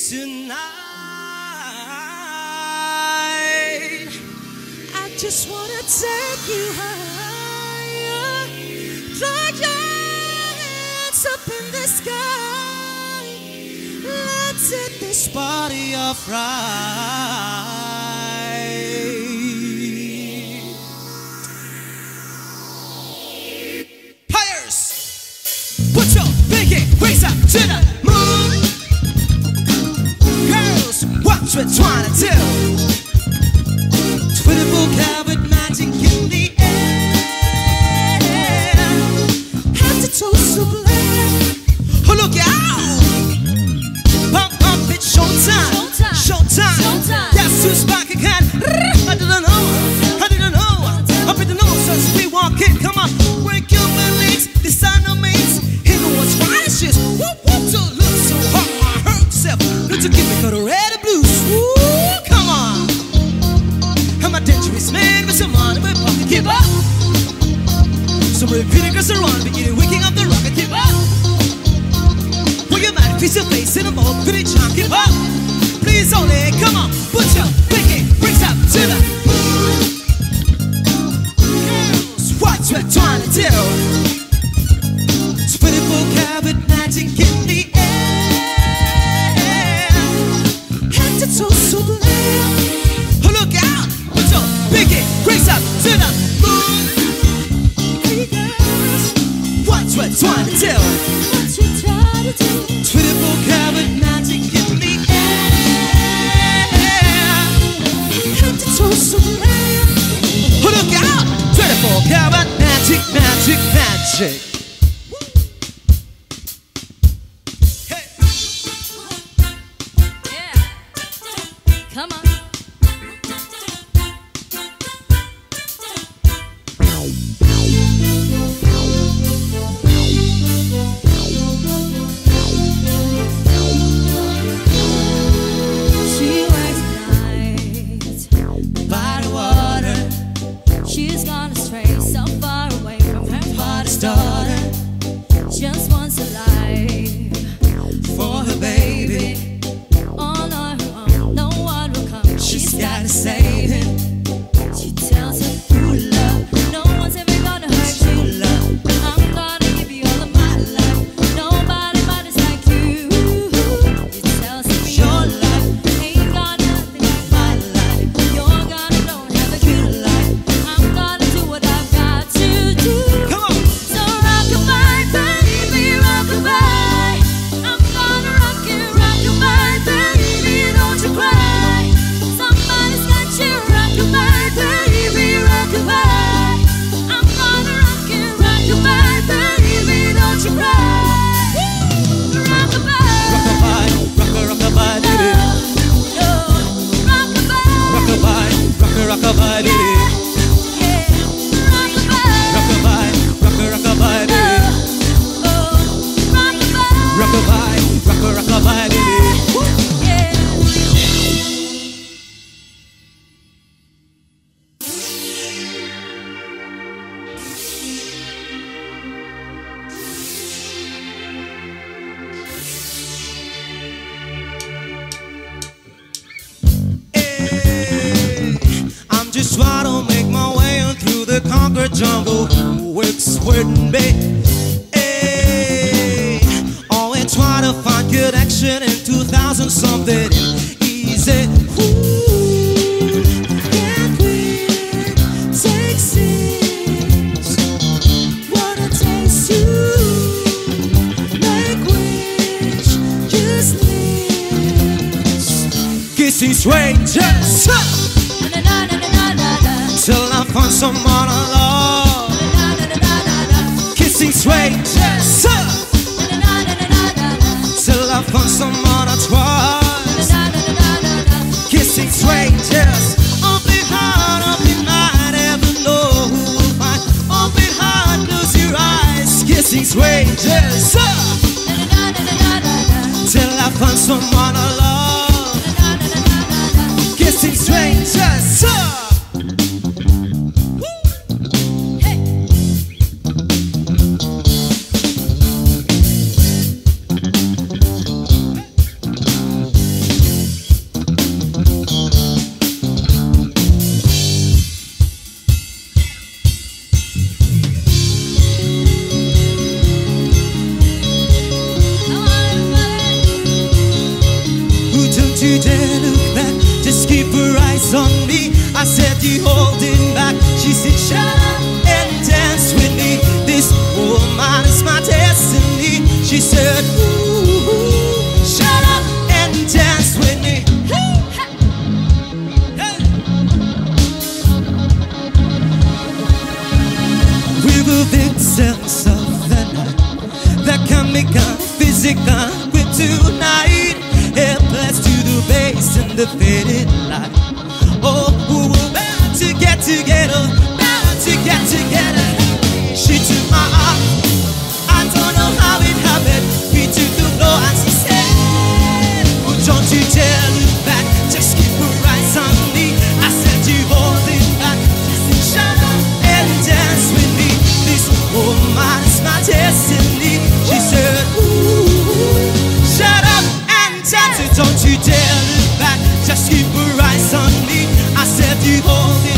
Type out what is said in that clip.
tonight. I just wanna take you higher. Throw your hands up in the sky. Let's set this party off right. Players, put your pinky rings up to the moon. Girls, what you trying to do? 24-karat magic in the air. Head to toe so black. Oh, look out! Pump, pump, it's showtime. Showtime. Guess who's back again? I didn't know. Up in the nose, so we walk in. Come on, break your legs. This I know means. He know what's right. It's just whoop whoop. To look so hard, I hurt yourself. Don't you give me the red and blues. Woo, come on. I'm a dangerous man with some money, but pocket keep up. Some repeating girls around, beginning waking up the rocket, keep up. Put your mind, face your face in a mold, pretty charm, keep up. Please only, come on, put your pinky rings up to the moon. Girls, what you trying to do? 24-karat magic in the air. Head to toe so black. Oh, look out! Put your pinky rings up to the moon. Hey girls, what you trying to do? 24-karat magic in the air. Head to toe so black. Oh, look out! 24-karat magic, magic, magic. Hey. Yeah. Come on. She works nights by the water. She's gone astray, so far away from her father's daughter. Just wants a life For her baby, all on her own. No one will come. she's gotta save him. She tells him, "True love, no one's ever gonna hurt you. I'm gonna give you all of my life. Nobody matters like you." She tells him, "Your life ain't got nothing like my life. You're gonna don't have a good life. I'm gonna do what I've got to do." Come on! So rock-a-bye, baby, rock-a-bye. I'm gonna rock you, baby, don't you cry. Somebody's got you, rock-a-bye, baby, rock-a-bye. I'm gonna rock you, baby, don't you cry. Rock-a-bye, Rockabye, rockabye, diddy. rock-a-bye, Rockabye, rockabye, diddy. yeah, rock-a-bye, Rockabye, rockabye, diddy. rock-a-bye, Rockabye, rockabye, diddy. yeah. Hey, I'm just trying to make my way through the concrete jungle with sweating bait. Hey, always trying to find connection in 2000 something easy. Ooh, can't wait, take six. Wanna taste you, make wish, use lips, kissing strangers till I find someone I love. Kissing strangers till I find someone I trust. Kissing strangers, open mind, never know who will find. Open heart, close your eyes. Kissing strangers till I find someone I love. Kissing strangers. I said, you holding back. She said, shut up and dance with me. This woman is my destiny. She said, ooh, shut up and dance with me. Hey. We were victims of the night that can become physical with tonight. Helpless to the bass and the faded light. Oh, we were bound to get together, bound to get together. She took my arm, I don't know how it happened. We took the floor and she said, oh, don't you dare look back, just keep your eyes on me. I said, you hold it back. She said, shut up and dance with me. This woman is my destiny. She said, ooh, shut up and dance. Don't you dare look back, just keep your eyes on me. I said, you hold it